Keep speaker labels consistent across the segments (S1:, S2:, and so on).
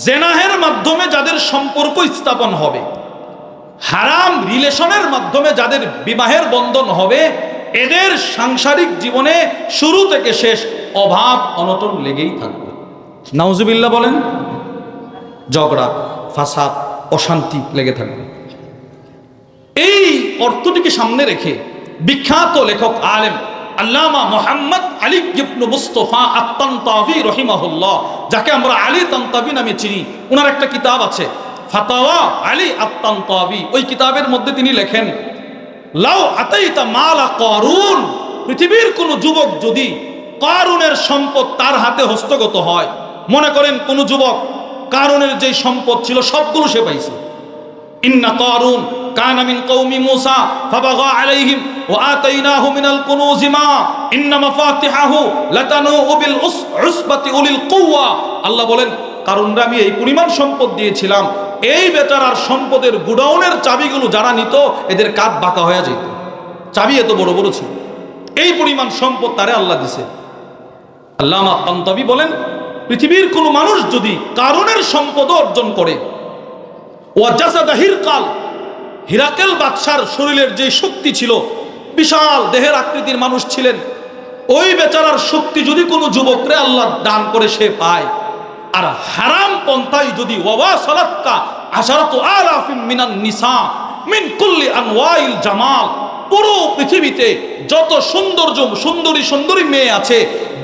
S1: জেনাহের মাধ্যমে যাদের সম্পর্ক স্থাপন হবে, হারাম রিলেশনের মাধ্যমে যাদের বিবাহের বন্ধন হবে, এদের সাংসারিক জীবনে শুরু থেকে শেষ অভাব অনটন লেগেই থাকবে। নাউজুবিল্লাহ বলেন। ঝগড়া, ফাসাদ, অশান্তি লেগে থাকবে। এই অর্থটিকে সামনে রেখে বিখ্যাত লেখক আলেম আল্লামা মুহাম্মদ আলী ইবনে মুস্তাফা আত-তানতাবী রাহিমাহুল্লাহ, যাকে আমরা আলী তানতাবী নামে চিনি, ওনার একটা কিতাব আছে ফাতাওয়া আলী আত-তানতাবী। ওই কিতাবের মধ্যে তিনি লেখেন, লাউ আতাইতা মালা কারুন, পৃথিবীর কোন যুবক যদি কারুনের সম্পদ তার হাতে হস্তগত হয়, মনে করেন কোন যুবক কারুনের যে সম্পদ ছিল সবগুলো সে পাইছে। ইন্না কারুন কানা মিন কওমি মূসা ফাবাগা আলাইহিম ওয়া আতাইনাহু মিনাল কুনুজি মা ইন্না মাফাতিহাহু লাতানু বিল উসবাতি উলিল কুওয়া। আল্লাহ বলেন, কারুনরা আমি এই পরিমাণ সম্পদ দিয়েছিলাম, এই বেচারার সম্পদের গুডাউনের চাবিগুলো যারা নিত এদের কাঁধ বাঁকা হয়ে যেত। চাবি এত বড় বড় ছিল, এই পরিমাণ সম্পদ তারে আল্লাহ দিছে। আল্লামা তানতাবী বলেন, পৃথিবীর কোন মানুষ যদি কারুনের সম্পদ অর্জন করে, ওয়াজাসাদা হিরকাল, হিরাকেল বাদশার শরীরের যে শক্তি ছিল, বিশাল দেহের আকৃতির মানুষ ছিলেন, ওই বেচারার শক্তি যদি কোনো যুবকরে আল্লাহ দান করে সে পায়, আর হারাম পন্থায় যদি ওয়াসালাতকা আশারাতু আলাফিন মিনান নিসা মিন কুল্লি আনওয়াইল জামাল, পুরো পৃথিবীতে যত সুন্দরী সুন্দরী মেয়ে আছে,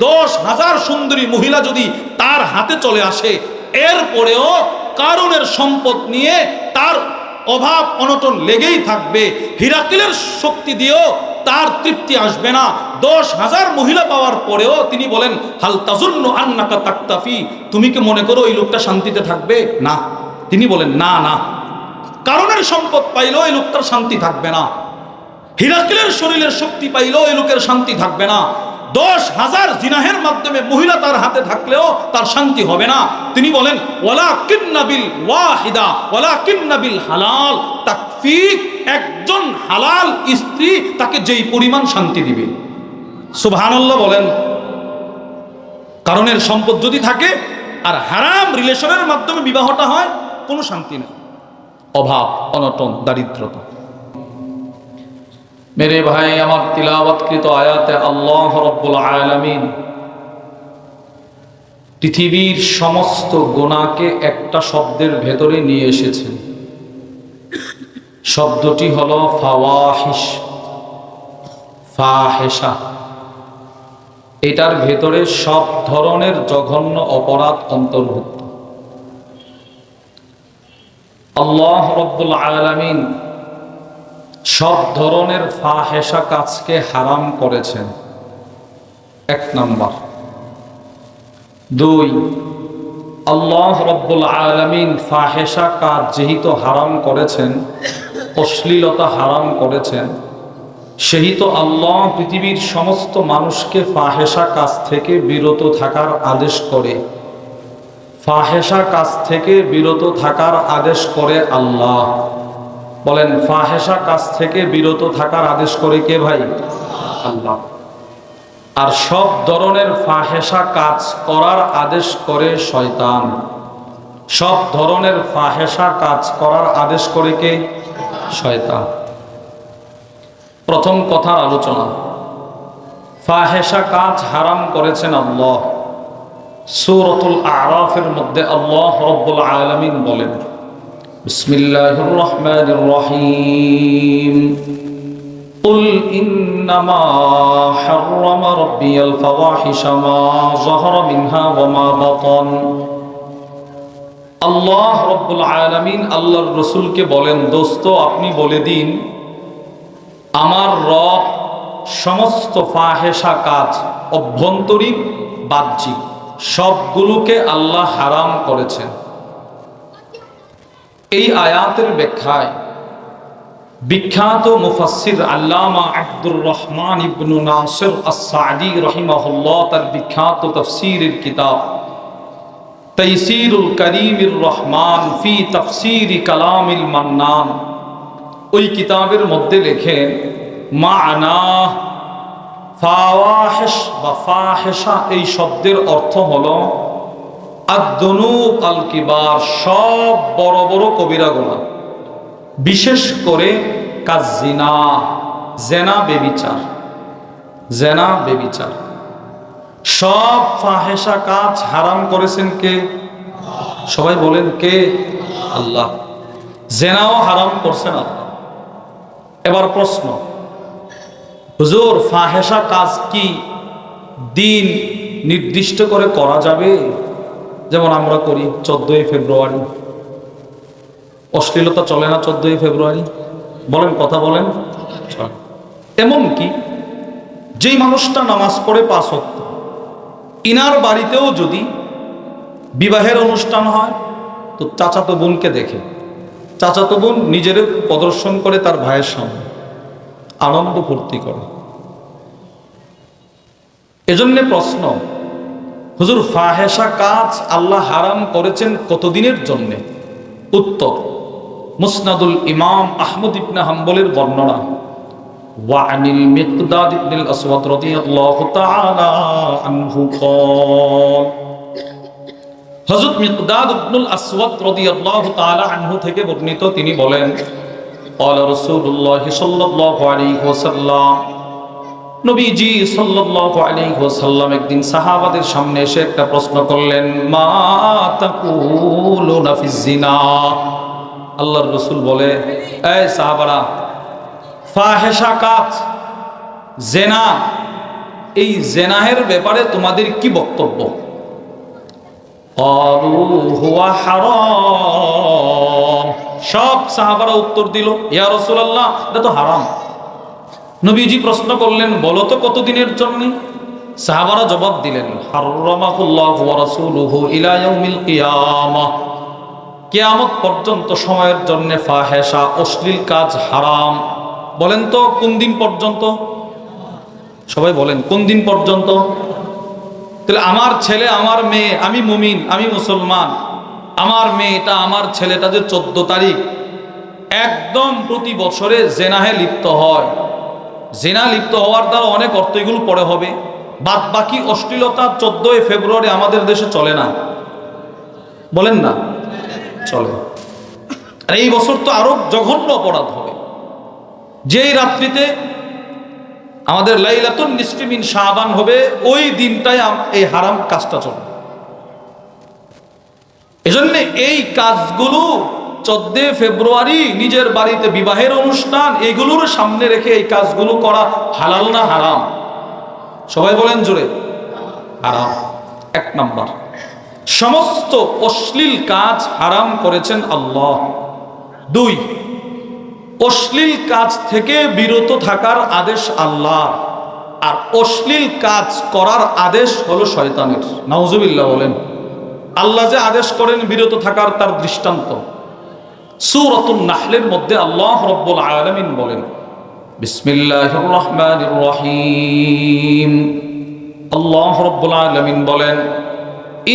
S1: 10,000 সুন্দরী মহিলা যদি তার হাতে চলে আসে, এরপরেও কারুনের সম্পদ নিয়ে তার অভাব অনটন লেগেই থাকবে। হিরাকিলের শক্তি দিয়েও তার তৃপ্তি আসবে না। 10,000 মহিলা পাওয়ার পরেও তিনি বলেন, হাল তাজুন্নু আন্নাকা তাকতাফি, তুমি কি মনে করো এই লোকটা শান্তিতে থাকবে? না। তিনি বলেন, না না, কারণের সম্পদ পাইলেও এই লোকটার শান্তি থাকবে না, হিরাকিলের শরীরের শক্তি পাইলেও এই লোকের শান্তি থাকবে না, 10,000 জিনাহের মাধ্যমে মহিলা তার হাতে থাকলেও তার শান্তি হবে না। তিনি বলেন, ওয়ালাকিন্না বিল ওয়াহিদা ওয়ালাকিন্না বিল হালাল তাকফিক, একজন হালাল স্ত্রী তাকে যেই পরিমাণ শান্তি দিবে। সুবহানাল্লাহ বলেন। কারণের সম্পদ যদি থাকে আর হারাম রিলেশনের মাধ্যমে বিবাহটা হয়, কোনো শান্তি নেই, অভাব অনটন দারিদ্রতা। মেরে ভাই আমার, তিলাওয়াতকৃত আয়াতে আল্লাহ রাব্বুল আলামিন পৃথিবীর সমস্ত গুনাহকে একটা শব্দের ভেতরে নিয়ে এসেছেন। শব্দটি হলো ফাওয়াহিশ, ফাহেশা। এটার ভেতরে সব ধরনের জঘন্য অপরাধ অন্তর্ভুক্ত। আল্লাহ রাব্বুল আলামিন সব ধরনের ফাহেশা কাজকে হারাম করেছেন, 1 নাম্বার। 2, আল্লাহ রাব্বুল আলামিন ফাহেশা কাজ যেহেতু হারাম করেছেন, অশ্লীলতা হারাম করেছেন, সেহেতু আল্লাহ পৃথিবীর সমস্ত মানুষকে ফাহেশা কাজ থেকে বিরত থাকার আদেশ করে। ফাহেশা কাজ থেকে বিরত থাকার আদেশ করে আল্লাহ। বলেন, ফাহেশা কাজ থেকে বিরত থাকার আদেশ করে কে ভাই? আল্লাহ। আর সব ধরনের ফাহেশা কাজ করার আদেশ করে শয়তান। সব ধরনের ফাহেশা কাজ করার আদেশ করে কে? শয়তান। প্রথম কথার আলোচনা, ফাহেশা কাজ হারাম করেছেন আল্লাহ। সূরাতুল আরাফের মধ্যে আল্লাহ রাব্বুল আলামিন বলেন, বিসমিল্লাহির রহমানির রহিম, কুল ইন্নামা হাররামা রাব্বিয়াল ফাওয়াহিশা মা যাহারা মিনহা ওয়া মা বাতান। আল্লাহ রাব্বুল আলামিন আল্লাহর রাসূলকে বলেন, দোস্ত আপনি বলে দিন, আমার রব সমস্ত ফাহেশা কাজ, অভ্যন্তরীণ বাহ্যিক, সবগুলোকে আল্লাহ হারাম করেছেন। এই আয়াতের ব্যাখ্যায় বিখ্যাত মুফাসসির আল্লামা আব্দুর রহমান ইবনে নাসির আস-সাঈদী রাহিমাহুল্লাহ তার বিখ্যাত তাফসীরের কিতাব তাইসিরুল কারীমির রহমান ফি তাফসীরি কালামিল মান্নান, ওই কিতাবের মধ্যে লেখেন, মা'না ফাওয়াহিশ বা ফাহেশা এই শব্দের অর্থ হলো আদ-দুনুব আল কিবার, সব বড় বড় কবিরা গুনাহ, বিশেষ করে কাজিনা, জেনা, বেবিচার, জেনা বেবিচার, সব ফাহেশা কাজ হারাম করেছেন কে? সবাই বলেন কে? আল্লাহ। জেনাও হারাম করছেন আল্লাহ। এবার প্রশ্ন, হুজুর ফাহেশা কাজ কি দিন নির্দিষ্ট করে করা যাবে? যেমন আমরা করি 14ই ফেব্রুয়ারি, অশ্লীলতা চলে না 14ই ফেব্রুয়ারি? বলেন, কথা বলেন। এমন কি যেই মানুষটা নামাজ পড়ে 5 ওয়াক্ত, ইনার বাড়িতেও যদি বিবাহের অনুষ্ঠান হয় তো চাচাতো বোনকে দেখে, চাচাতো বোন নিজের প্রদর্শন করে তার ভাইয়ের সামনে, আনন্দ ফুর্তি করে। এজন্য প্রশ্ন, হুজুর ফাহেশা কাজ আল্লাহ হারাম করেছেন কতদিনের জন্য? উত্তর, মুসনাদুল ইমাম আহমদ ইবনে হাম্বলের বর্ণনা, ওয়ানিল মিকদাদ ইবনুল আসওয়াদ রাদিয়াল্লাহু তাআলা আনহু قال, হযরত মিকদাদ ইবনুল আসওয়াদ রাদিয়াল্লাহু তাআলা আনহু থেকে বর্ণিত, তিনি বলেন, قال রাসূলুল্লাহ সাল্লাল্লাহু আলাইহি ওয়াসাল্লাম, নবীজি সাল্লাল্লাহু আলাইহি ওয়াসাল্লাম একদিন সাহাবাদের সামনে এসে একটা প্রশ্ন করলেন, মা তাকুলুনা ফিজ জিনা। আল্লাহর রাসূল বলে, এই সাহাবারা, ফাহেশা কাজ জেনা, এই জেনাহের ব্যাপারে তোমাদের কি বক্তব্য? ক্বালু হুয়া হারাম। সব সাহাবারা উত্তর দিল, ইয়া রাসূলুল্লাহ, এটা তো হারাম। নবীজি প্রশ্ন করলেন, বলো তো কতদিনের জন্য? সাহাবারা জবাব দিলেন, হারামাহুল্লাহু ওয়া রাসূলুহু ইলা ইয়াউমিল কিয়ামাহ, কিয়ামত পর্যন্ত সময়ের জন্য ফাহেশা, অশ্লীল কাজ হারাম। বলেন তো কোন দিন পর্যন্ত? সবাই বলেন কোন দিন পর্যন্ত? তাহলে আমার ছেলে, আমার মেয়ে, আমি মুমিন, আমি মুসলমান, আমার মেয়েটা, আমার ছেলেটা যে 14 তারিখ একদম প্রতি বছরে জেনাহে লিপ্ত হয়, জেনা লিপ্ত হওয়ার দ্বারা অনেক অর্থ এগুলো পরে হবে, বাদ বাকি অশ্লীলতা 14ই ফেব্রুয়ারি আমাদের দেশে চলে না, বলেন না চলে। আর এই বছর তো আরো জঘন্য অপরাধ হবে, যেই রাত্রিতে আমাদের লাইলাতুন নিসফি মিন শাবান হবে, ওই দিনটাই এই হারাম কাজটা চলবে। এজন্য এই কাজগুলো 14 ফেব্রুয়ারি নিজের বাড়িতে বিবাহের অনুষ্ঠান, এইগুলোর সামনে রেখে এই কাজগুলো করা হালাল না হারাম? সবাই বলেন জোরে, হারাম। 1 নাম্বার, সমস্ত অশ্লীল কাজ হারাম করেছেন আল্লাহ। 2, অশ্লীল কাজ থেকে বিরত থাকার আদেশ আল্লাহ, আর অশ্লীল কাজ করার আদেশ হলো শয়তানের। নাউজুবিল্লাহ বলেন। আল্লাহ যে আদেশ করেন বিরত থাকার, তার দৃষ্টান্ত সূরাতুন নাহলের মধ্যে আল্লাহ রাব্বুল আলামিন বলেন, বিসমিল্লাহির রহমানির রহিম, আল্লাহ রাব্বুল আলামিন বলেন,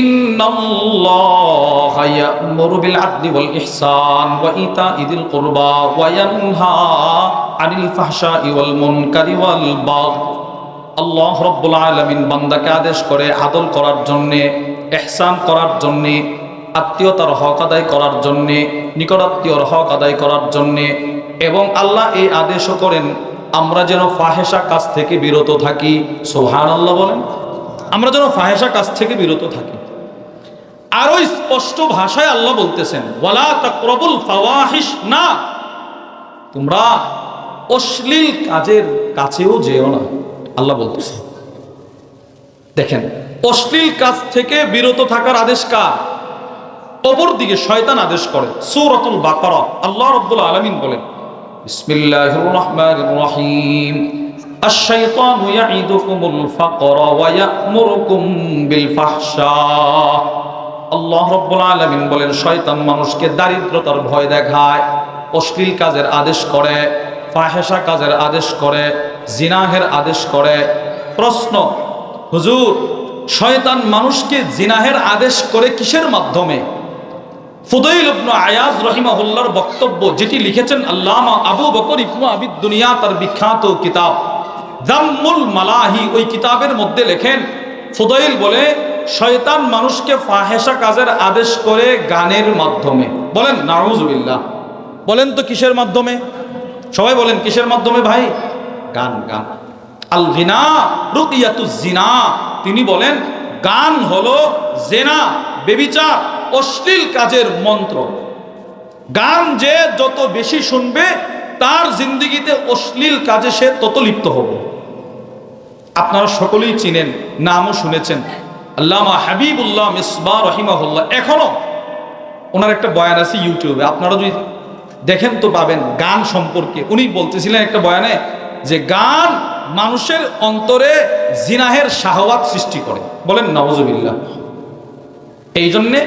S1: ইন্নাল্লাহা ইয়া'মুরু বিল আদলি ওয়াল ইহসান ওয়া ইতাইযিল কুরবা ওয়া ইয়ানহা আনিল ফাহশাই ওয়াল মুনকারি ওয়াল বাগয়। আল্লাহ রাব্বুল আলামিন বান্দাকে আদেশ করে আদল করার জন্যে, ইহসান করার জন্যে, আত্মীয়তার হক আদায় করার জন্যে, নিকটাত্মীয়র হক আদায় করার জন্যে, এবং আল্লাহ এই আদেশও করেন আমরা যেন ফাহেশা কাজ থেকে বিরত থাকি। সুবহানাল্লাহ বলেন। আমরা যেন ফাহেশা কাজ থেকে বিরত থাকি। আরো স্পষ্ট ভাষায় আল্লাহ বলতেছেন, ওয়ালা তাকরাবুল ফাওয়াহিশ, না, তোমরা অশ্লীল কাজের কাছেও যেও না, আল্লাহ বলতেছেন। দেখেন, অশ্লীল কাজ থেকে বিরত থাকার আদেশ কার? অপরদিকে শয়তান আদেশ করে। সূরাতুল বাকারা আল্লাহ রাব্বুল আলামিন বলেন, বিসমিল্লাহির রহমানির রহিম, আশ-শাইতানু ইয়াইদুকুমুল ফাকরা ওয়া ইয়া'মুরুকুম বিল ফাহশা। আল্লাহ রাব্বুল আলামিন বলেন, শয়তান মানুষকে দারিদ্রতার ভয় দেখায়, অশ্লীল কাজের আদেশ করে, ফাহেশা কাজের আদেশ করে, জিনাহের আদেশ করে। প্রশ্ন, হুজুর শয়তান মানুষকে জিনাহের আদেশ করে কিসের মাধ্যমে? ফুদাইল ইবনে আয়াজ রাহিমাহুল্লাহর বক্তব্য, যেটি লিখেছেন আল্লামা আবু বকর ইবনে আবিদ দুনিয়া, তার বিখ্যাত কিতাব যাম্মুল মালাহি, ওই কিতাবের মধ্যে লেখেন, ফুদাইল বলে শয়তান মানুষকে ফাহেশা কাজের আদেশ করে গানের মাধ্যমে। বলেন নাউজুবিল্লাহ। বলেন তো কিসের মাধ্যমে? সবাই বলেন কিসের মাধ্যমে ভাই? গান। গান আল গিনা রুকিয়াতুজ জিনা। তিনি বলেন গান হলো জেনা, বেবিচার, অশ্লীল কাজের মন্ত্র। গান যে যত বেশি শুনবে তার জিন্দেগিতে অশ্লীল কাজে সে তত লিপ্ত হবে। আপনারা সকলেই চিনেন, নামও শুনেছেন, আল্লামা হাবিবুল্লাহ মিসবাহ রহিমাহুল্লাহ। এখনো ওনার একটা বয়ান আছে ইউটিউবে, আপনারা যদি দেখেন তো পাবেন গান সম্পর্কে। উনি বলতেছিলেন একটা বয়ানে যে গান মানুষের অন্তরে জিনাহের শাহওয়াত সৃষ্টি করে। বলেন নাউজুবিল্লাহ। এই জন্যে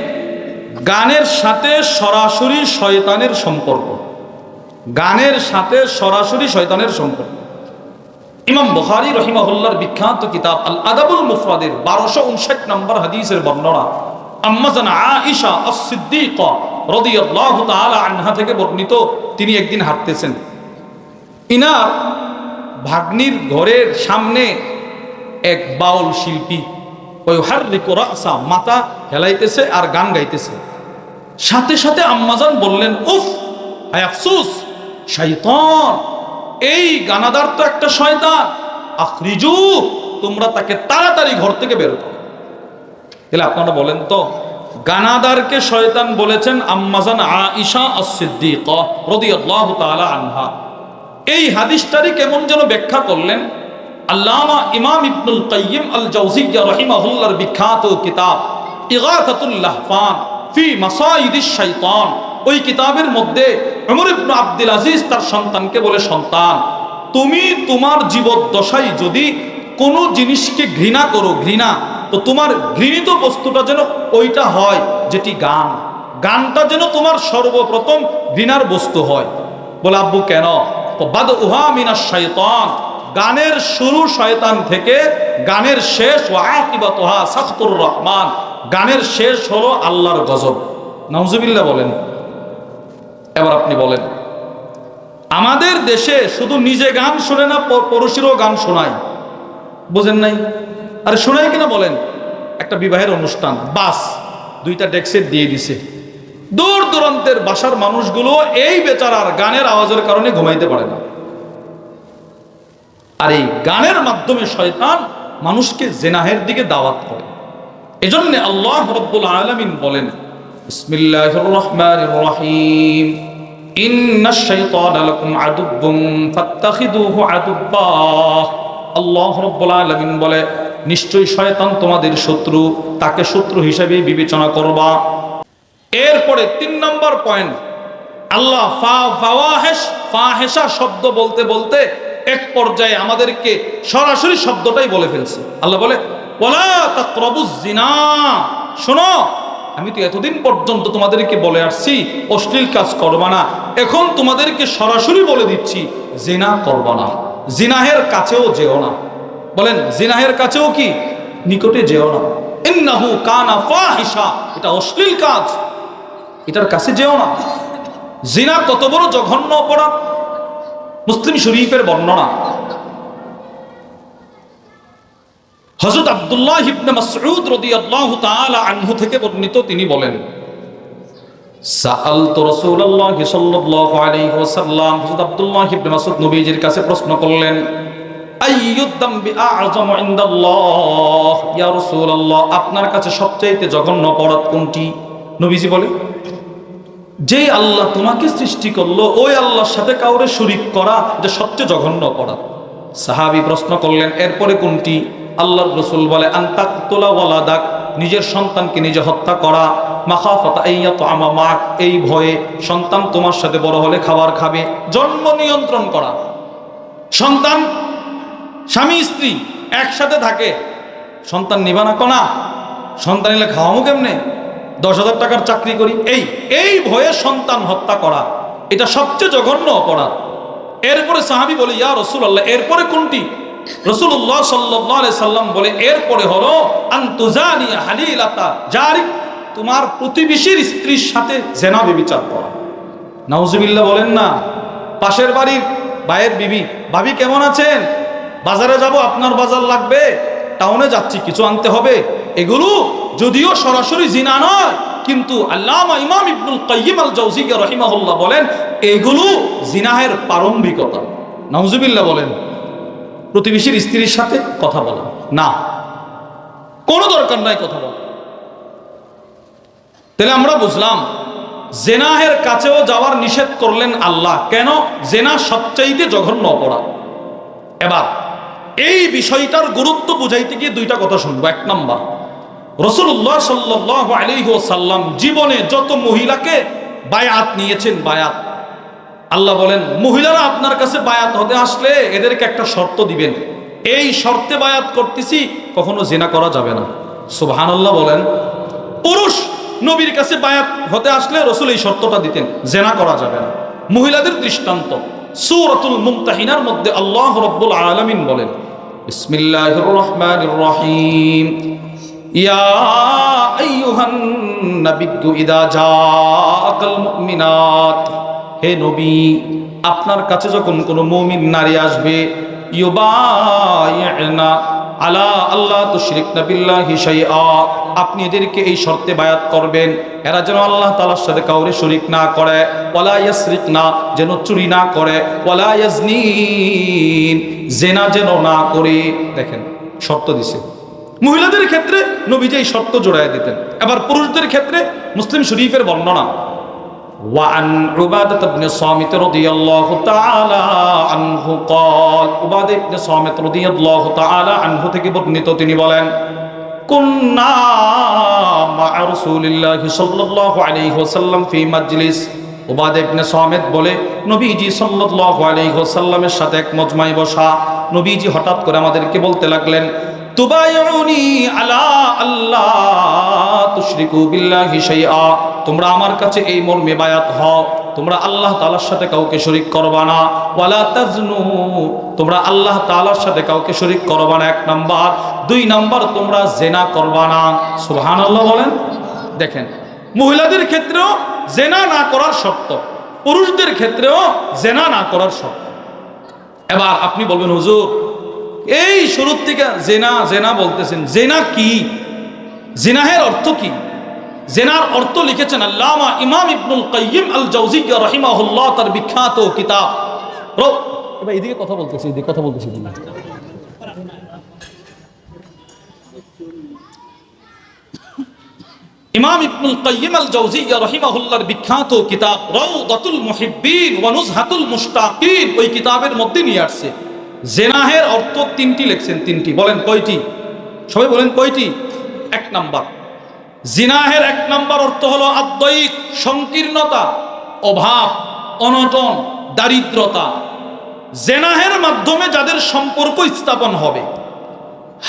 S1: গানের সাথে সরাসরি শয়তানের সম্পর্ক, গানের সাথে সরাসরি শয়তানের সম্পর্ক। ইমাম বুখারী রহিমাহুল্লাহর বিখ্যাত কিতাব আল আদাবুল মুফরাদের 1259 নম্বর হাদিসের বর্ণনা আম্মা জানা আয়েশা আস-সিদ্দিকা রাদিয়াল্লাহু তাআলা আনহা থেকে বর্ণিত। তিনি একদিন হাঁটতেছেন, ইনার ভাগ্নির ঘরের সামনে এক বাউল শিল্পী ওই হাররিকু রাসা, মাথা হেলাইতেছে আর গান গাইতেছে। সাথে সাথে আম্মাজান বললেন, উফ, হায় আফসোস, শয়তান, এই গানাদার তো একটা শয়তান, আখরিজু, তোমরা তাকে তাড়াতাড়ি ঘর থেকে বের করো। তাহলে আপনারা বলেন তো গানাদারকে শয়তান বলেছেন আম্মাজান আয়েশা আস-সিদ্দিকা রাদিয়াল্লাহু তাআলা আনহা। এই হাদিসটারই কেমন যেন ব্যাখ্যা করলেন আল্লামা ইমাম ইবনুল কাইয়িম আল জাওজিয়্যা রাহিমাহুল্লাহর বিখ্যাত কিতাব ইগাতাতুল লাহফান ফি মাসাইদিশ শাইতান। ওই কিতাবের মধ্যে ওমর ইবনে আব্দুল আজিজ তার সন্তানকে বলে, সন্তান, তুমি তোমার জীবদ্দশায় যদি কোনো জিনিসকে ঘৃণা করো, ঘৃণা, তো তোমার ঘৃণিত বস্তুটা যেন ওইটা হয় যেটি গান। গানটা যেন তোমার সর্বপ্রথম ঘৃণার বস্তু হয়। বলে, আব্বু কেন? বাদউহা মিনাশ শাইতান, গানের শুরু শয়তান থেকে, গানের শেষ ওয়া আকিবাতুহা সাখতুর রহমান, গানের শেষ হলো আল্লাহর গজব। নাউজুবিল্লাহ বলেন। এবার আপনি বলেন, আমাদের দেশে শুধু নিজে গান শোনে না, পড়োশিরও গান শোনায়। বুঝেন নাই? আরে শোনায় কিনা বলেন? একটা বিবাহের অনুষ্ঠান, বাস দুইটা ডেক্সেট দিয়ে দিছে, দূর দূরান্তের বাসার মানুষগুলো এই বেচারার গানের আওয়াজের কারণে ঘুমাইতে পারে না। আর এই গানের মাধ্যমে শয়তান মানুষকে জিনাহের দিকে দাওয়াত করে। এজন্য আল্লাহ রাব্বুল আলামিন বলেন, বিসমিল্লাহির রহমানির রহিম, ইন্নাশ শাইতানা লাকুম আদুব্বুন ফাত্তাখিদুহু আদুব্বা। আল্লাহ রাব্বুল আলামিন বলে, নিশ্চয়ই শয়তান তোমাদের শত্রু, তাকে শত্রু হিসেবে বিবেচনা করবা। এরপরে 3 নম্বর পয়েন্ট, আল্লাহ ফাহেশা শব্দ বলতে বলতে এক পর্যায়ে আমাদেরকে সরাসরি শব্দটাই বলে ফেলছে। আল্লাহ বলে, ওয়ালা তাকরাবুজ জিনা। শোনো, আমি তো এতদিন পর্যন্ত তোমাদেরকে বলে আসছি অশ্লীল কাজ করবা না, এখন তোমাদেরকে সরাসরি বলে দিচ্ছি জিনা করবা না, জিনাহের কাছেও যেও না। বলেন, জিনাহের কাছেও কি? নিকটে যেও না। ইন্নাহু কানা ফাহিশা, এটা অশ্লীল কাজ, এটার কাছে যেও না। জিনা কত বড় জঘন্য অপরাধ! মুসলিম শরীফের বর্ণনা, হযরত আব্দুল্লাহ ইবনে মাসউদ রাদিয়াল্লাহু তাআলা আনহু থেকে বর্ণিত, তিনি বলেন, সাআলতু রাসূলুল্লাহ সাল্লাল্লাহু আলাইহি ওয়াসাল্লাম, হযরত আব্দুল্লাহ ইবনে মাসউদ নবীজির কাছে প্রশ্ন করলেন, আইয়ুদ দামবি আ'যামু ইনদাল্লাহ, ইয়া রাসূলুল্লাহ, আপনার কাছে সবচেয়ে জঘন্য অপরাধ কোনটি? নবীজি বলে, যে আল্লাহ তোমাকে সৃষ্টি করলো ওই আল্লাহর সাথে কাউরে শরীক করা, এটা সবচেয়ে জঘন্য অপরাধ। সাহাবী প্রশ্ন করলেন, এরপরে কোনটি? আল্লাহর রাসূল বলে, আনতাকতুলা ওয়ালাদাক, নিজের সন্তানকে নিজে হত্যা করা, মাখাফাতা আইয়াতআমা মাক, এই ভয়ে সন্তান তোমার সাথে বড় হলে খাবার খাবে, জন্ম নিয়ন্ত্রণ করা। সন্তান, স্বামী স্ত্রী একসাথে থাকে, সন্তান নিবা না কোনা, সন্তান নিলে খাওয়ামো কেমনে, 10,000 টাকার চাকরি করি, এই ভয়ে সন্তান হত্যা করা, এটা সবচেয়ে জঘন্য অপরাধ। এরপরে সাহাবী বলে, ইয়া রাসূলুল্লাহ, এরপরে কোনটি? রাসূলুল্লাহ সাল্লাল্লাহু আলাইহি সাল্লাম বলে, এরপরে হলো আনতুজানি হালিলাতা জারিক, তোমার প্রতিবেশীর স্ত্রীর সাথে জেনা ব্যভিচার করা। নাউজুবিল্লাহ বলেন না। পাশের বাড়ির ভাইয়ের বিবি, ভাবি কেমন আছেন? বাজারে যাব, আপনার বাজার লাগবে, টাউনে যাচ্ছি, কিছু আনতে হবে, এগুলো যদিও সরাসরি জিনা নয়, কিন্তু আল্লামা ইমাম ইবনুল কাইয়িম আল জাওজিয়্যিয়া রাহিমাহুল্লাহ বলেন এগুলো জিনাহের প্রারম্ভিকতা। নাউজুবিল্লাহ বলেন। প্রতিবেশীর স্ত্রীর সাথে কথা বলা না, কোনো দরকার নাই কথা বলা। তাহলে আমরা বুঝলাম জেনাহের কাছেও যাওয়ার নিষেধ করলেন আল্লাহ। কেন? জেনা সবচাইতে জঘন্য অপরাধ। এবার এই বিষয়টার গুরুত্ব বুঝাইতে গিয়ে দুইটা কথা শুনবো। এক নাম্বার, রাসূলুল্লাহ সাল্লাল্লাহু আলাইহি ওয়াসাল্লাম জীবনে যত মহিলাকে বায়াত নিয়েছেন, বায়াত, আল্লাহ বলেন মহিলারা আপনার কাছে বায়াত হতে আসলে এদেরকে একটা শর্ত দিবেন, এই শর্তে বায়াত করতেছি কখনো জিনা করা যাবে না। সুবহানাল্লাহ বলেন। পুরুষ নবীর কাছে বায়াত হতে আসলে রাসূল এই শর্তটা দিতেন, জিনা করা যাবে না। মহিলাদের দৃষ্টান্ত সূরাতুল মুমতাহিনার মধ্যে আল্লাহ রাব্বুল আলামিন বলেন, বিসমিল্লাহির রহমানির রহিম, ইয়া আইয়ুহান নাবিয়্যু ইযা জাআকাল মুমিনাত, হে নবী আপনার কাছে যখন কোনো মুমিন নারী আসবে, ইউবাইয়না আলা আল্লাহ তুশরিকনা বিল্লাহি শাইআ, আপনি এদেরকে এই শর্তে বায়াত করবেন এরা যেন আল্লাহ তাআলার সাথে কাউরে শরীক না করে, ওয়ালা ইয়াসরিকনা, যেন চুরি না করে, ওয়ালা ইয়াজনিন, জিনা যেন না করে। দেখেন শর্ত দিছে। মহিলাদের ক্ষেত্রে নবীজি এই শর্ত জোড়ায় দিতেন। এবার পুরুষদের ক্ষেত্রে মুসলিম শরীফের বর্ণনা, وعن عبادة بن صامت رضي الله تعالى عنه قال, উবাদা ইবনে সামিত রাদিয়াল্লাহু তাআলা আনহু থেকে বর্ণিত, তিনি বলেন, কুন্না মা রাসূলিল্লাহি সাল্লাল্লাহু আলাইহি ওয়াসাল্লাম ফি মাজলিস, উবাদা ইবনে সামিত বলে নবীজি সাল্লাল্লাহু আলাইহি ওয়াসাল্লামের সাথে এক মজমায় বসা, নবীজি হঠাৎ করে আমাদেরকে বলতে লাগলেন, তুবায়ুনি আলা আল্লাহ তুশরিকু বিল্লাহি শাইআ, তোমরা আমার কাছে এই মর্মে বায়াত হও, তোমরা আল্লাহ তাআলার সাথে কাউকে শরীক করবা না, ওয়ালা তাজনু, তোমরা আল্লাহ তাআলার সাথে কাউকে শরীক করবা না, এক নাম্বার। দুই নাম্বার, তোমরা জিনা করবা না। সুবহানাল্লাহ বলেন। দেখেন মহিলাদের ক্ষেত্রেও জিনা না করার শর্ত, পুরুষদের ক্ষেত্রেও জিনা না করার শর্ত। এবার আপনি বলবেন হুজুর এই শুরুর থেকে জেনা জেনা বলতেছেন, জেনা কি? জিনাহের অর্থ কি? জেনার অর্থ লিখেছেন আল্লামা ইমাম ইবনুল কাইয়িম আল জাওজিয়্যিয়া রাহিমাহুল্লাহ তার বিখ্যাত কিতাব। এবার এদিকে কথা বলতেছি, এদিকে কথা বলতেছি। ইমাম ইবনুল কাইয়িম আল জাওজিয়্যিয়া রাহিমাহুল্লাহর বিখ্যাত কিতাব রাউদাতুল মুহিব্বিন ওয়া নুজহাতুল মুশতাকিন, ওই কিতাবের মধ্যে নিয়ে আসছে জেনাহের অর্থ তিনটি লিখছেন। তিনটি, বলেন কয়টি? সবাই বলেন কয়টি? এক নাম্বার, জিনাহের এক নাম্বার অর্থ হলো আদ্বৈত, সংকীর্ণতা, অভাব, অনটন, দারিদ্রতা। জেনাহের মাধ্যমে যাদের সম্পর্ক স্থাপন হবে,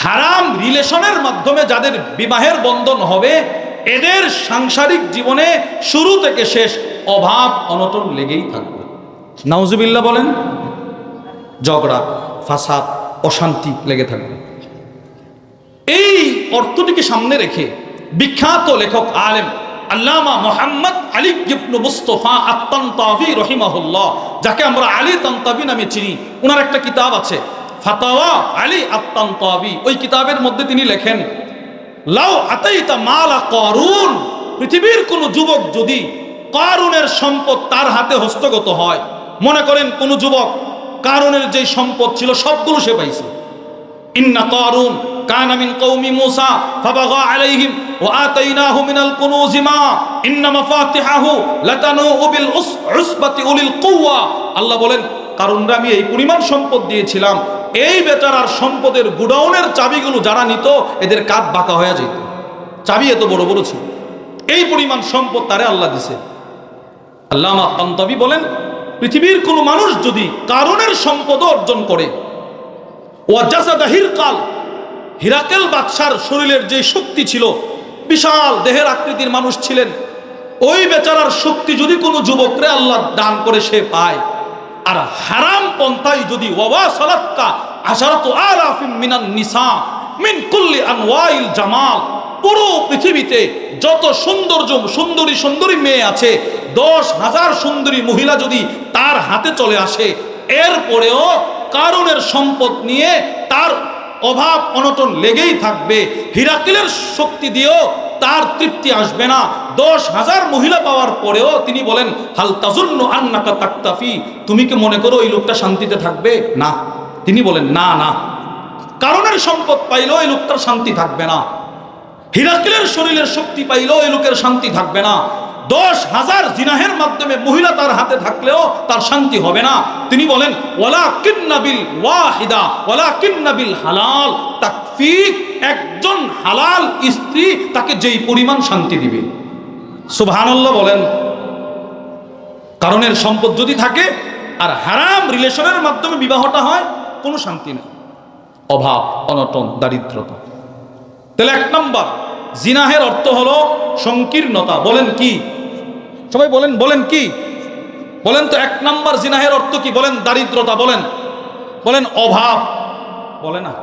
S1: হারাম রিলেশনের মাধ্যমে যাদের বিবাহের বন্ধন হবে, এদের সাংসারিক জীবনে শুরু থেকে শেষ অভাব অনটন লেগেই থাকবে। নাউজুবিল্লাহ বলেন। ঝগড়া, ফাসাদ, অশান্তি লেগে থাকবে। এই অর্থটিকে সামনে রেখে বিখ্যাত লেখক আলেম আল্লামা মুহাম্মদ আলী ইবনে মুস্তাফা আত-তানতাবী রাহিমাহুল্লাহ, যাকে আমরা আলী তানতাবী নামে চিনি, ওনার একটা কিতাব আছে ফাতাওয়া আলী আত-তানতাবী। ওই কিতাবের মধ্যে তিনি লেখেন, লাউ আতাইতা মালা কারুন, পৃথিবীর কোন যুবক যদি কারুনের সম্পদ তার হাতে হস্তগত হয়, মনে করেন কোন যুবক কারুনের যে সম্পদ ছিল সবগুলো সে পাইছে। ইন্না কারুন কানা মিন কওমি মূসা ফাবাগা আলাইহিম ওয়া আতাইনাহু মিনাল কুনুজি মা ইন্না মাফাতিহাহু লাতানু বিল উসবাতি উলিল কুওয়া। আল্লাহ বলেন কারুনরা আমি এই পরিমাণ সম্পদ দিয়েছিলাম, এই বেচারার সম্পদের গুডাউনের চাবিগুলো যারা নিত এদের কাঁধ বাঁকা হয়ে যেত। চাবি এত বড় বড় ছিল, এই পরিমাণ সম্পদ তারে আল্লাহ দিছে। আল্লামা তানতাবী বলেন পৃথিবীর কোন মানুষ যদি কারুনের সম্পদ অর্জন করে, ওয়াজাসাদা হিরকাল, হিরাকেল বাদশার শরীরের যে শক্তি ছিল, বিশাল দেহের আকৃতির মানুষ ছিলেন, ওই বেচারার শক্তি যদি কোনো যুবকরে আল্লাহ দান করে সে পায়, আর হারাম পন্থায় যদি ওয়াসালাতকা আশারাতু আলাফিন মিনান নিসা মিন কুল্লি আনওয়াইল জামাল, পুরো পৃথিবীতে যত সুন্দরী সুন্দরী মেয়ে আছে, 10,000 সুন্দরী মহিলা যদি তার হাতে চলে আসে, এরপরেও কারুনের সম্পদ নিয়ে তার অভাব অনটন লেগেই থাকবে। হিরাকিলের শক্তি দিয়েও তার তৃপ্তি আসবে না। 10,000 মহিলা পাওয়ার পরেও তিনি বলেন, হাল তাজুন্নু আন্নাকা তাকতাফি, তুমি কি মনে করো ওই লোকটা শান্তিতে থাকবে? না। তিনি বলেন না না, কারণের সম্পদ পাইলেও এই লোকটার শান্তি থাকবে না। হিরাকিলের শরীরের শক্তি পাইলেও এই লোকের শান্তি থাকবে না। 10,000 জিনাহের মাধ্যমে মহিলা তার হাতে থাকলেও তার শান্তি হবে না। তিনি বলেন ওয়ালাকিন্না বিল ওয়াহিদা ওয়ালাকিন্না বিল হালাল তাকফিক, একজন হালাল স্ত্রী তাকে যেই পরিমাণ শান্তি দিবে। সুবহানাল্লাহ বলেন। কারণের সম্পদ যদি থাকে আর হারাম রিলেশনের মাধ্যমে বিবাহটা হয়, কোনো শান্তি নেই, অভাব অনটন দারিদ্রতা। তাহলে 1 নম্বর জিনাহের অর্থ হলো সংকীর্ণতা। বলেন কি? সবাই বলেন, বলেন কি? বলেন তো 1 নম্বর জিনাহের অর্থ কি? বলেন দারিদ্রতা, বলেন, বলেন অভাব, বলে না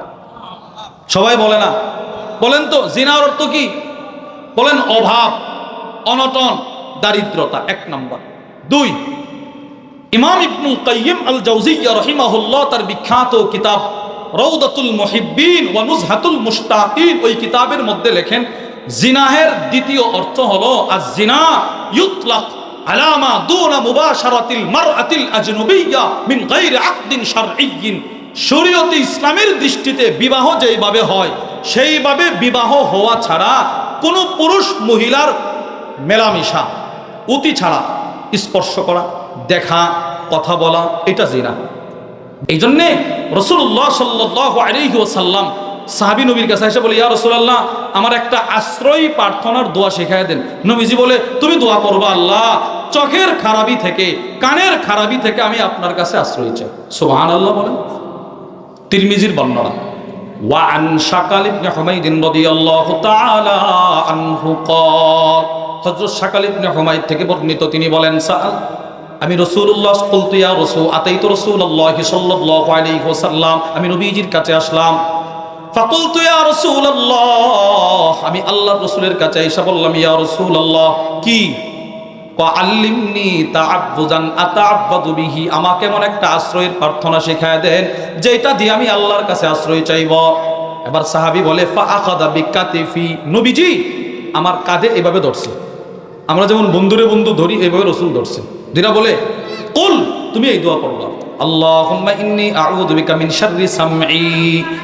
S1: সবাই, বলে না, বলেন তো জিনার অর্থ কি? বলেন অভাব অনটন দারিদ্রতা, 1 নম্বর। 2, ইমাম ইবনুল কাইয়িম আল জাওজিয়্যা রাহিমাহুল্লাহ তার বিখ্যাত কিতাব রাউদাতুল মুহিব্বিন ওয়া নুজহাতুল মুশতাকিন, ওই কিতাবের মধ্যে লেখেন জিনাহের দ্বিতীয় অর্থ হলো আয-জিনা ইউতলাক আলা মা দুনা মুবাশারাতিল মারআতিল আজনবিয়্যা মিন গায়রি আকদিন শারঈয়্যিন। শরীয়তে ইসলামের দৃষ্টিতে বিবাহ যেইভাবে হয় সেইভাবে বিবাহ হওয়া ছাড়া কোনো পুরুষ মহিলার মেলামেশা, অতি ছাড়া, স্পর্শ করা, দেখা, কথা বলা, এটা জিনা। এই জন্যে রাসূলুল্লাহ সাল্লাল্লাহু আলাইহি ওয়াসাল্লাম সাহাবী নবীর কাছে এসে বলে, ইয়া রাসূলুল্লাহ, আমার একটা আশ্রয় প্রার্থনার দোয়া শেখায় দেন। নবীজি বলে, তুমি দোয়া করবা, আল্লাহ চোখের খারাপি থেকে, কানের খারাপি থেকে আমি আপনার কাছে আশ্রয় চাই। সুবহানাল্লাহ বলেন। তিরমিজির বর্ণনা, ওয়া আন শাকাল ইবনে হুমাইদ রাদিয়াল্লাহু তাআলা আনহু ক্বাল, হযরত শাকাল ইবনে হুমাইদ থেকে বর্ণিত, তিনি বলেন, আমি রাসূলুল্লাহ কুলতু ইয়া রাসূল আতাইতু রাসূলুল্লাহ সাল্লাল্লাহু আলাইহি ওয়াসাল্লাম, আমি নবীজির কাছে আসলাম। ফাকুলতু ইয়া রাসূলুল্লাহ, আমি আল্লাহর রাসূলের কাছে এসে বললাম, ইয়া রাসূলুল্লাহ, কি? আল্লিমনি তাআব্বুদান আতাআব্বাদু বিহি, আমাকে এমন একটা আশ্রয়ের প্রার্থনা শেখায় দেন যেটা দিয়ে আমি আল্লাহর কাছে আশ্রয় চাইব। এবার সাহাবী বলে, ফা আখাযা বিকাতিফি, নবীজি আমার কাঁধে এভাবে ধরছে, আমরা যেমন বন্ধুরে বন্ধু ধরি এইভাবে রাসূল ধরছে। দিনা বলে, কুল, তুমি এই দোয়া পড়বা, আল্লাহুম্মা ইন্নী আউযু বিকা মিন শাররি সামঈ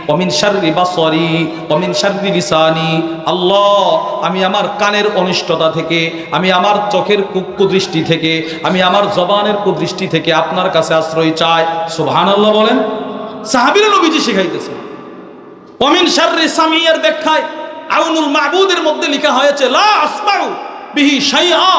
S1: ওয়া মিন শাররি বাসরি ওয়া মিন শাররি লিসানি। আল্লাহ, আমি আমার কানের অনিষ্টতা থেকে, আমি আমার চোখের কুদৃষ্টি থেকে, আমি আমার জবানের কুদৃষ্টি থেকে আপনার কাছে আশ্রয় চাই। সুবহানাল্লাহ বলেন। সাহাবীরা নবীজি শিখাইতেছে। ওয়া মিন শাররি সামঈ এর ব্যাখ্যায় আউনুল মাবুদের মধ্যে লেখা হয়েছে, লা আসমাউ বিহি শাইআ,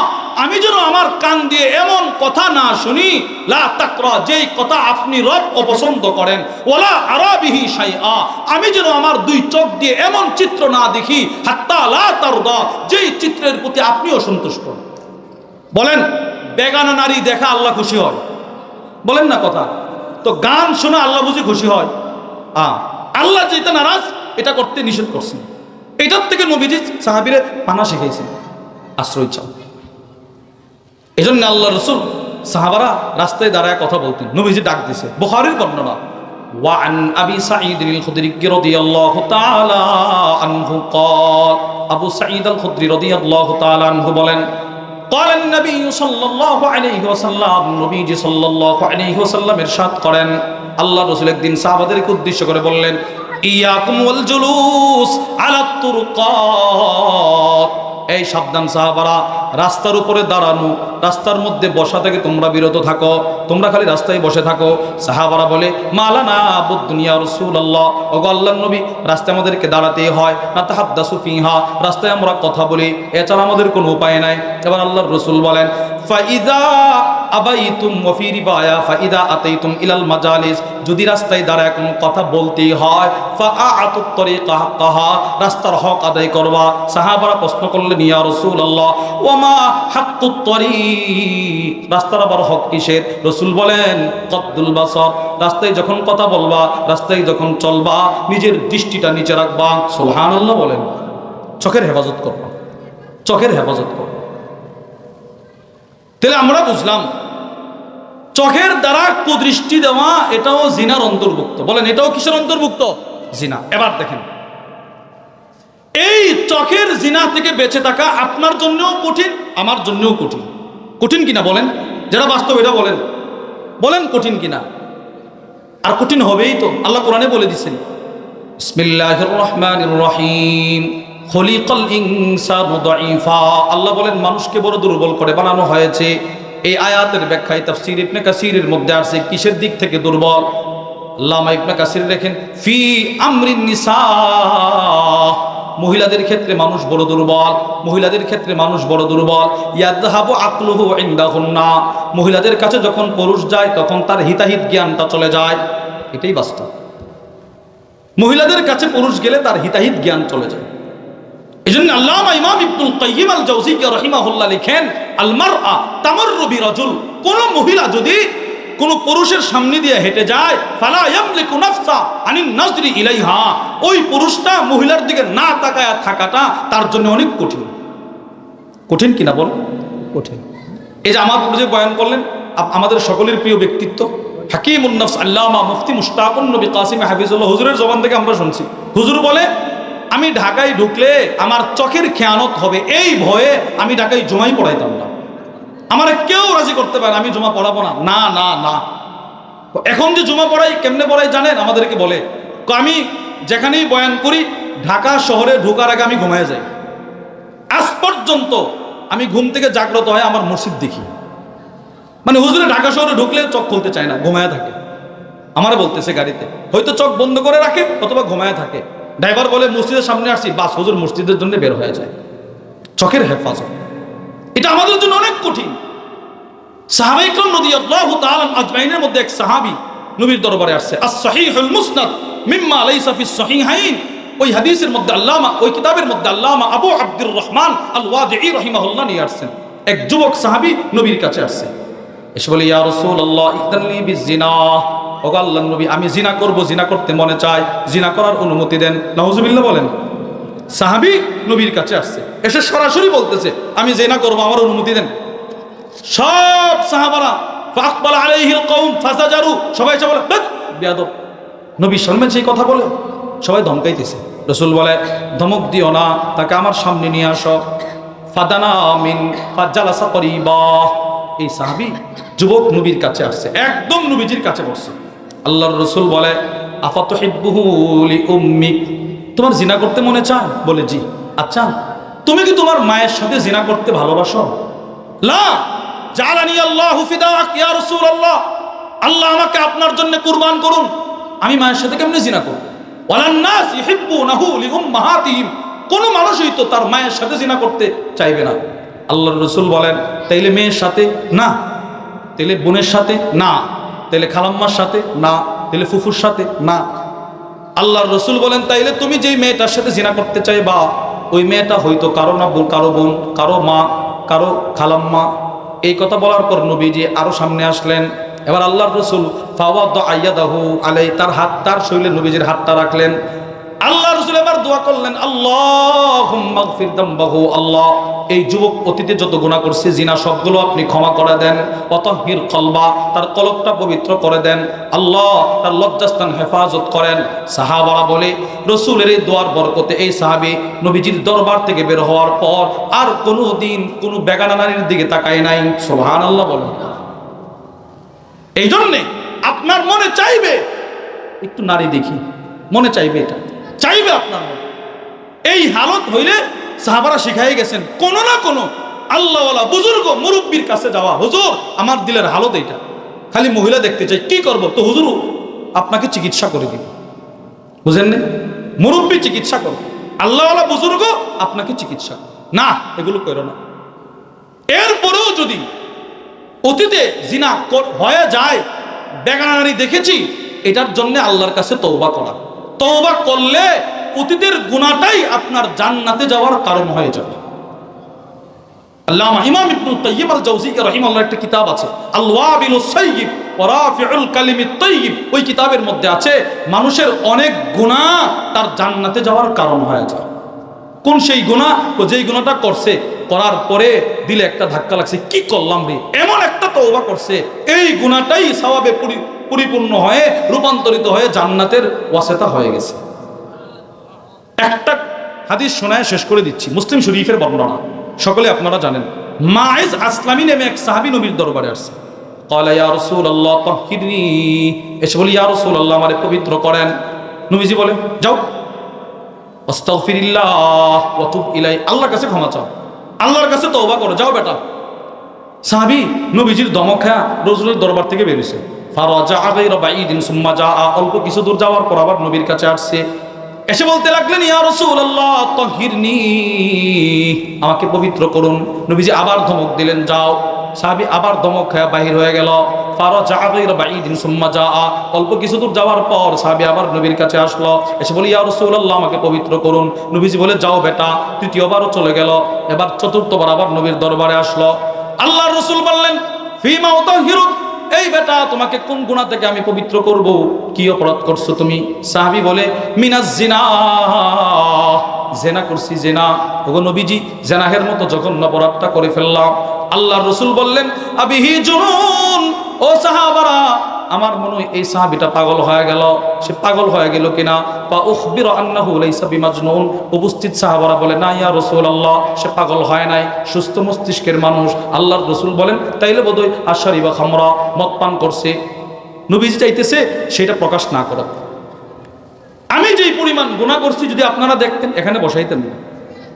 S1: আমি যেন আমার কান দিয়ে এমন কথা না শুনি, লা তাকরা, যেই কথা আপনি রব অপছন্দ করেন, ওয়ালা আরা বিহি শাইআ, আমি যেন আমার 2 চোখ দিয়ে এমন চিত্র না দেখি, হাত্তা লা তারদা, যেই চিত্রের প্রতি আপনিও সন্তুষ্ট। বলেন, বেগানা নারী দেখা আল্লাহ খুশি হয়? বলেন না কথা। তো গান শোনা আল্লাহ বুঝি খুশি হয়? আল্লাহ যেটা নারাজ, এটা করতে নিষেধ করছেন। এটার থেকে নবীজি সাহাবীরে পানা শিখাইছেন, আশ্রয় চাও। এই জন্য আল্লাহ রাসূল সাহাবারা রাস্তায় দাঁড়ায় কথা বলতেন, নবীজি ডাক দিছে। বুখারীর বর্ণনা, ওয়া আন আবি সাঈদ আল খুদরি রাদিয়াল্লাহু তাআলা আনহু ক্বাল, আবু সাঈদ আল খুদরি রাদিয়াল্লাহু তাআলা আনহু বলেন, قال النبي صلى الله عليه وسلم, নবীজি সাল্লাল্লাহু আলাইহি ওয়াসাল্লাম ইরশাদ করেন, আল্লাহ রাসূল একদিন সাহাবাদেরকে উদ্দেশ্য করে বললেন, ইয়াকুম ওয়াল জুলুস আলা তুরকাত, এই সাবধান সাহাবারা, রাস্তার উপরে দাঁড়ানো, রাস্তার মধ্যে বসা থেকে তোমরা বিরত থাকো, তোমরা খালি রাস্তায় বসে থাকো। সাহাবারা বলে, মালানা বুদ্দুনিয়া রাসূলুল্লাহ, ওগো আল্লাহর নবী, রাস্তায় আমাদেরকে দাঁড়াতেই হয়, না তাহাদ্দাসু ফিহা, রাস্তায় আমরা কথা বলি, এছাড়া আমাদের কোনো উপায় নাই। এবার আল্লাহর রাসূল বলেন, ফাইদা আবাইতুম ওয়া ফি রিওয়ায়া ফাইদা আতাইতুম ইলাল মাজালিস, যদি রাস্তায় দাঁড়ায় কোনো কথা বলতেই হয়, ফাআতুত তরিকা হাক্কাহা, রাস্তার হক আদায় করবা। সাহাবারা প্রশ্ন করলেন, ইয়া রাসূলুল্লাহ ওয়া মা হাক্কুত তরিক, রাস্তার আবার হক কিসের? রাসূল বলেন, কদ্দুল বাসার, রাস্তায় যখন কথা বলবা, রাস্তায় যখন চলবা, নিজের দৃষ্টিটা নিচে রাখবা। সুবহানাল্লাহ বলেন। চোখের হেফাজত করবা, চোখের হেফাজত করবা। তাহলে আমরা বুঝলাম চোখের দ্বারা কুদৃষ্টি দেওয়া এটাও জিনার অন্তর্ভুক্ত। বলেন, এটাও কিসের অন্তর্ভুক্ত? জিনা। এবার দেখেন, এই চোখের জিনা থেকে বেঁচে থাকা আপনার জন্যও কঠিন, আমার জন্যও কঠিন। কঠিন কিনা বলেন? যারা বাস্তব এটা বলেন, বলেন কঠিন কিনা? আর কঠিন হবেই তো, আল্লাহ কোরআনে বলে দিচ্ছেন, বিসমিল্লাহির রহমানির রহিম, খলিকাল ইনসানু দাঈফা। আল্লাহ বলেন মানুষকে বড় দুর্বল করে বানানো হয়েছে। এই আয়াতের ব্যাখ্যায় তাফসীর ইবনে কাসিরের মধ্যে আছে কিসের দিক থেকে দুর্বল। আল্লামা ইবনে কাসির লেখেন, ফি আমরিন নিসা, মহিলাদের ক্ষেত্রে মানুষ বড় দুর্বল, মহিলাদের ক্ষেত্রে মানুষ বড় দুর্বল। ইয়াযহাবু আকলুহু ইনদাহুন্না, মহিলাদের কাছে যখন পুরুষ যায় তখন তার হিতাহিত জ্ঞানটা চলে যায়। এটাই বাস্তব। মহিলাদের কাছে পুরুষ গেলে তার হিতাহিত জ্ঞান চলে যায়। এজন্য আল্লামা ইমাম ইবনুল কাইয়িম আল জাওজিয়্যিহ রাহিমাহুল্লাহ লিখেন, আল মারআ তামাররু বিরাজুল, কোন মহিলা যদি কোন পুরুষের সামনে দিয়ে হেঁটে যায়, ফালা ইয়ামলিকু নাফসা আনিন নাজরি ইলাইহা, ওই পুরুষটা মহিলার দিকে না তাকায়া থাকাটা তার জন্য অনেক কঠিন। কঠিন কিনা বল? কঠিন। এই যে আমার উপরে যে বয়ান করলেন, আমাদের সকলের প্রিয় ব্যক্তিত্ব হাকিমুন নফস আল্লামা মুফতি মুশতাকুন নবী কাসিম হাফিজুল্লাহ হুজুরের জবান থেকে আমরা শুনছি, হুজুর বলে, আমি ঢাকায় ঢুকলে আমার চোখের খেয়ানত হবে, এই ভয়ে আমি ঢাকায় জুমাই পড়াইতাম না। আমার কেউ রাজি করতে পারে আমি জুমা পড়াবো না, না না না। এখন যে জুমা পড়াই, কেমনে পড়াই জানেন? আমাদেরকে বলে, আমি যেখানেই বয়ান করি ঢাকা শহরে ঢোকার আগে আমি ঘুমায় যাই। আজ পর্যন্ত আমি ঘুম থেকে জাগ্রত হয় আমার মসজিদ দেখি। মানে হুজুরে ঢাকা শহরে ঢুকলে চোখ খুলতে চায় না, ঘুমায় থাকে। আমার বলতেছে গাড়িতে, হয়তো চোখ বন্ধ করে রাখে অথবা ঘুমায় থাকে। ড্রাইভার বলে মসজিদের সামনে আসছি, বাস হুজুর মসজিদের জন্য বের হয়ে যায়। চোখের হেফাজত এটা আমাদের জন্য অনেক কঠিন। সাহাবা ইকরাম রাদিয়াল্লাহু তাআলা আজমাইনের মধ্যে এক সাহাবী নবীর দরবারে আসছে, আস-সহিহুল মুসনাদ মিম্মা লাইসা ফিস সহিহাইন। ওই হাদিসের মধ্যে আল্লামা, ওই কিতাবের মধ্যে আল্লামা আবু আব্দুর রহমান আল ওয়াদিঈ রাহিমাহুল্লাহ নিয়ে আসছেন। এক যুবক সাহাবী নবীর কাছে আসছে, এসে বলে, ইয়া রাসূলুল্লাহ ইযনিলি বিজিনা, ও আল্লাহর নবী আমি জিনা করব, জিনা করতে মনে চায়, জিনা করার অনুমতি দেন। নাউজুবিল্লাহ বলেন। সাহাবী নবীর কাছে আসছে, এসে সরাসরি বলতেছে আমি জিনা করব, আমার অনুমতি দেন। সব সাহাবারা ফাকবালা আলাইহিল কওম ফাসাজারু, সবাই এসে বলে বেয়াদব, নবী শুনবেন সেই কথা বলে, সবাই ধমকাইতেছে। রাসূল বলে, ধমক দিও না, তাকে আমার সামনে নিয়ে আসো। ফাদানা মিন ফাজালাসা করিবা, এই সাহাবী যুবক নবীর কাছে আসছে, একদম নবীজির কাছে বসছে। আল্লাহর রাসূল বলে, আফাতুহিব্বুহু লিউম্মিক, তোমার জিনা করতে মনে চায়? বলে জি। আচ্ছা, তুমি কি তোমার মায়ের সাথে জিনা করতে ভালোবাসো? লা জালানি আল্লাহু ফিদাক ইয়া রাসূলুল্লাহ, আল্লাহ আমাকে আপনার জন্য কুরবান করুন, আমি মায়ের সাথে কেমনে জিনা করব? ওয়ালান নাস ইহিব্বুনাহু লিউম্মাহাতিহিম, কোন মানুষই তো তার মায়ের সাথে জিনা করতে চাইবে না। আল্লাহর রাসূল বলেন, তাইলে মেয়ের সাথে না, তাইলে বোনের সাথে না, তাইলে খালাম্মার সাথে না, তাইলে ফুফুর সাথে না। আল্লাহর রাসূল বলেন, তাইলে তুমি যেই মেয়েটার সাথে জিনা করতে চাইবা, ওই মেয়েটা হয়তো কারো না কারো বোন, কারো মা, কারো খালাম্মা। এই কথা বলার পর নবীজি আরো সামনে আসলেন। এবার আল্লাহর রাসূল ফাওয়াদা আয়াদাহু আলাই, তার হাত, তার শরীরে নবীজির হাতটা রাখলেন। আল্লাহ রাসূল এবার দোয়া করলেন, আল্লাহুম্মা গফির যামবাহু, আল্লাহ এই যুবক অতীতে যত গুনাহ করছে জিনা সবগুলো আপনি ক্ষমা করে দেন। ওয়াতাহির কলবা, তার কলবটা পবিত্র করে দেন। আল্লাহ তার লজ্জাস্থান হেফাজত করেন। সাহাবারা বলে, রাসূলের এই দোয়ার বরকতে এই সাহাবী নবীজির দরবার থেকে বের হওয়ার পর আর কোনো দিন কোনো বেগানা নারীর দিকে তাকায় নাই। সুবহানাল্লাহ বলেন। এই জন্যে আপনার মনে চাইবে একটু নারী দেখি, মনে চাইবে, এটা চাইবে আপনার মনে। এই হালত হইলে সাহাবারা শিখাই গেছেন কোনো না কোনো আল্লাহওয়ালা বুজুর্গ মুরব্বীর কাছে যাওয়া, হুজুর আমার দিলের হালত এইটা, খালি মহিলা দেখতে চাই, কি করব? তো হুজুর আপনাকে চিকিৎসা করে দিব, বুঝেন না? মুরব্বী চিকিৎসা করো, আল্লাহওয়ালা বুজুর্গ আপনাকে চিকিৎসা না, এগুলো করো না। এরপরেও যদি অতীতে জিনা হয়ে যায়, বেগানা নারী দেখেছি, এটার জন্য আল্লাহর কাছে তওবা করা। তওবা করলে অতীতের গুনাহটাই আপনার জান্নাতে যাওয়ার কারণ হয়ে যাবে। আল্লামা ইমাম ইবনুল কাইয়িম আল জাওজিয়্যিহ রাহিমাহুল্লাহ একটা কিতাব আছে, আল ওয়াবিলুস সাইয়্যিব ওয়া রাফিউল কালিমিত তাইয়্যিব। ওই কিতাবের মধ্যে আছে মানুষের অনেক গুনাহ তার জান্নাতে যাওয়ার কারণ হয়ে যায়। কোন সেই গুনাহ? যেই গুনাহটা করছে, করার পরে দিলে একটা ধাক্কা লাগছে, কি করলাম রে, এমন একটা তওবা করছে, এই গুনাহটাই সওয়াবে পরিপূর্ণ হয়ে রূপান্তরিত হয়ে জান্নাতের ওয়াসিতা হয়ে গেছে। একটা হাদিস শোনায় শেষ করে দিচ্ছি, মুসলিম শরীফের বর্ণনা, সকলে আপনারা জানেন। মাইজ আসলামী নামে এক সাহাবী নবীর দরবারে আসছে। ক্বালা ইয়া রাসূলুল্লাহ তাহহিরনি, এসে বলি ইয়া রাসূলুল্লাহ আমারে পবিত্র করেন। নবীজি বলে যাও, আস্তাগফিরিল্লাহ ওয়া তুব ইলাই, আল্লাহর কাছে ক্ষমা চাও, আল্লাহর কাছে তওবা করো, যাও বেটা। সাহাবী নবীজির দমক খায়া রাসূলের দরবার থেকে বের হইছে। ফারাজা গায়রা বাঈদিন সুম্মা জাআ, অল্প কিছু দূর যাওয়ার পর আবার নবীর কাছে আসছে। এসে বলতে লাগলেন ইয়া রাসূলুল্লাহ তাহহিরনি, আমাকে পবিত্র করুন। নবীজি আবার ধমক দিলেন যাও। সাহাবী আবার ধমক খায়া বাহির হয়ে গেল। ফারাজা গায়রা বাঈদিন সুম্মা জাআ, অল্প কিছু দূর যাওয়ার পর সাহাবী আবার নবীর কাছে আসলো। এসে বলি ইয়া রাসূলুল্লাহ আমাকে পবিত্র করুন। নবীজি বলে যাও বেটা। তৃতীয়বারও চলে গেল। এবার চতুর্থবার আবার নবীর দরবারে আসলো। আল্লাহর রাসূল বললেন ফিমা উতাহিরুক, এই বেটা তোমাকে কোন গুনাহ থেকে আমি পবিত্র করব? কি অপরাধ করছো তুমি? সাহাবী বলে মিনাজ জিনা, জেনা করছি, জেনা। ওগো নবীজি, জেনাহের মতো জঘন্য অপরাধটা করে ফেললাম। আল্লাহর রাসূল বললেন আবিহি জুনুন, ও সাহাবারা, আমার মনে হয় এই সাহাবীটা পাগল হয়ে গেল। সে পাগল হয়ে গেল কিনা? বা উখবিরু আন্নাহু লাইসা বিমাজনুন, উপস্থিত সাহাবারা বলে না ইয়া রাসূলুল্লাহ, সে পাগল হয় নাই, সুস্থ মস্তিষ্কের মানুষ। আল্লাহর রাসূল বলেন তাইলে বোধহয় আশারিবা খামরা, মদ পান করছে। নবীজি চাইতেছে সেটা প্রকাশ না করো। আমি যেই পরিমাণ গুনাহ করছি যদি আপনারা দেখতেন এখানে বসাইতেন না।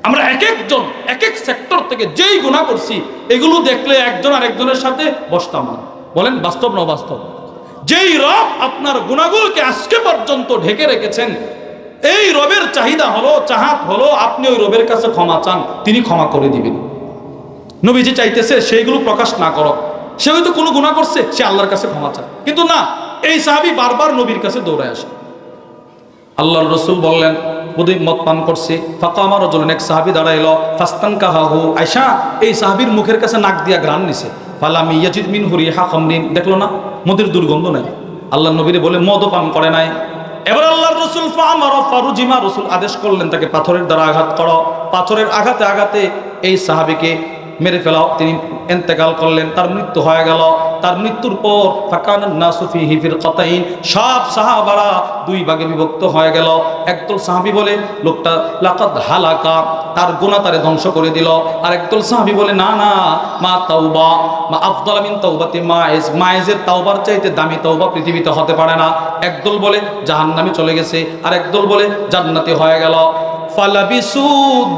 S1: আমরা এক একজন এক এক সেক্টর থেকে যেই গুনাহ করছি এগুলো দেখলে একজন আরেকজনের সাথে বসতাম না। বলেন বাস্তব না বাস্তব? যেই রব আপনার গুনাহগুলোকে আজকে পর্যন্ত ঢেকে রেখেছেন, এই রবের চাহিদা হলো, চাহাত হলো আপনি ওই রবের কাছে ক্ষমা চান, তিনি ক্ষমা করে দিবেন। নবীজি চাইতেছে সেইগুলো প্রকাশ না করো। সে হয়তো কোনো গুনাহ করছে, সে আল্লাহর কাছে ক্ষমা চায়, কিন্তু না, এই সাহাবী বারবার নবীর কাছে দৌড়ায় আসে। আল্লাহর রাসূল বললেন বুধি মদ পান করছে। ফাকামা রাজুলুন, এক সাহাবী দাঁড়াইলো। ফাস্তানকাহু, আয়েশা এই সাহাবীর মুখের কাছে নাক দিয়া ঘ্রাণ নিছে। ফালাম ইয়াজিদ মিনহু রিহা খামরিন, দেখলো না মদের দুর্গন্ধ নাই। আল্লাহর নবীরে বলে মদও পান করে নাই। এবার আল্লাহর রাসূল ফামারা ফারুজিমা, রাসূল আদেশ করলেন তাকে পাথরের দ্বারা আঘাত করো। পাথরের আঘাতে আঘাতে এই সাহাবীকে মেরে ফেলাও। তিনি ইন্তেকাল করলেন, তার মৃত্যু হয়ে গেল। তার মৃত্যুর পর ফাকানান নাসু ফিহি ফিরকাতাইন, সব সাহাবারা দুই ভাগে বিভক্ত হয়ে গেল। একদল সাহাবী বলে লোকটা লাকাদ হালাকা, তার গুনাহ তারে ধ্বংস করে দিল। আর একদল সাহাবী বলে না না, মা তাওবা মা আফদাল মিন তাওবাতি মাইজ, মাইজের তাওবার চাইতে দামি তাওবা পৃথিবীতে হতে পারে না। একদল বলে জাহান্নামে চলে গেছে, আর একদল বলে জান্নাতি হয়ে গেল। ফালাবিসু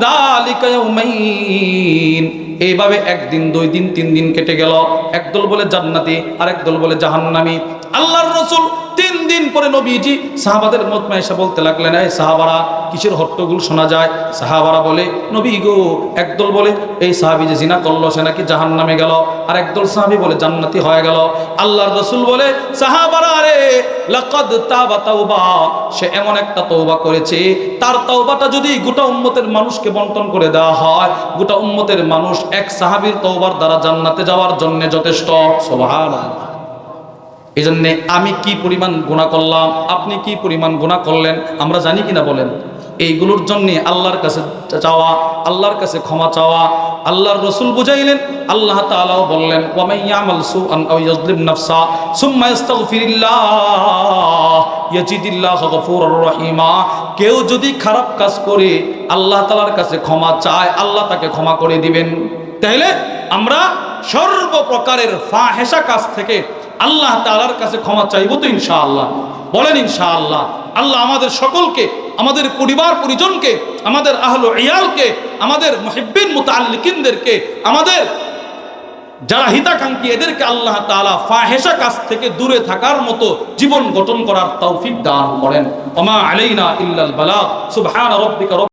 S1: যালিকা ইয়াউমাইন, এইভাবে একদিন, দুই দিন, তিন দিন কেটে গেল। একদল বলে জান্নাতি, আর একদল বলে জাহান্নামী। আল্লাহর রাসূল 3 দিন পরে নবীজি সাহাবাদের মজমা এসে বলতে লাগলেন এই সাহাবারা কিসের হট্টগোল শোনা যায়? সাহাবারা বলে নবী গো, একদল বলে এই সাহাবী যে জিনা করলো সে নাকি জাহান্নামে গেল, আর একদল সাহাবী বলে জান্নাতি হয়ে গেল। আল্লাহর রাসূল বলে সাহাবারা রে লাকাদ তাবা তাওবা, সে এমন একটা তওবা করেছে, তার তওবাটা যদি গোটা উম্মতের মানুষকে বন্টন করে দেওয়া হয়, গোটা উম্মতের মানুষ এক সাহাবীর তওবার দ্বারা জান্নাতে যাওয়ার জন্য যথেষ্ট। সুবহানাল্লাহ। এই জন্যে আমি কি পরিমাণ গুনাহ করলাম, আপনি কি পরিমাণ গুনাহ করলেন আমরা জানি কিনা বলেন? এইগুলোর জন্য আল্লাহর কাছে চাওয়া, আল্লাহর কাছে ক্ষমা চাওয়া। আল্লাহর রাসূল বুঝাইলেন, আল্লাহ তাআলাও বললেন ওয়া মান ইয়ামাল সুআন আও ইয়াজলিম নাফসা সুম্মা ইস্তাগফিরিল্লাহ ইয়াজিদিল্লাহু গফুরুর রহিমা, কেউ যদি খারাপ কাজ করে আল্লাহ তাআলার কাছে ক্ষমা চায়, আল্লাহ তাকে ক্ষমা করে দিবেন। তাহলে আমরা সর্বপ্রকারের ফাহেশা কাজ থেকে আল্লাহ তাআলার কাছে ক্ষমা চাইবো তো ইনশাআল্লাহ? বলেন ইনশাআল্লাহ। আল্লাহ আমাদের সকলকে, আমাদের পরিবার পরিজনকে, আমাদের আহলে ইয়ালকে, আমাদের মুহিব্বিন মুতাআল্লিকিনদেরকে, আমাদের যারা হিতাকাঙ্ক্ষী এদেরকে আল্লাহ তাআলা ফাহেশা কাজ থেকে দূরে থাকার মতো জীবন গঠন করার তৌফিক দান করেন। ওমা আলাইনা ইল্লাল বালাগ। সুবহান রাব্বিকা।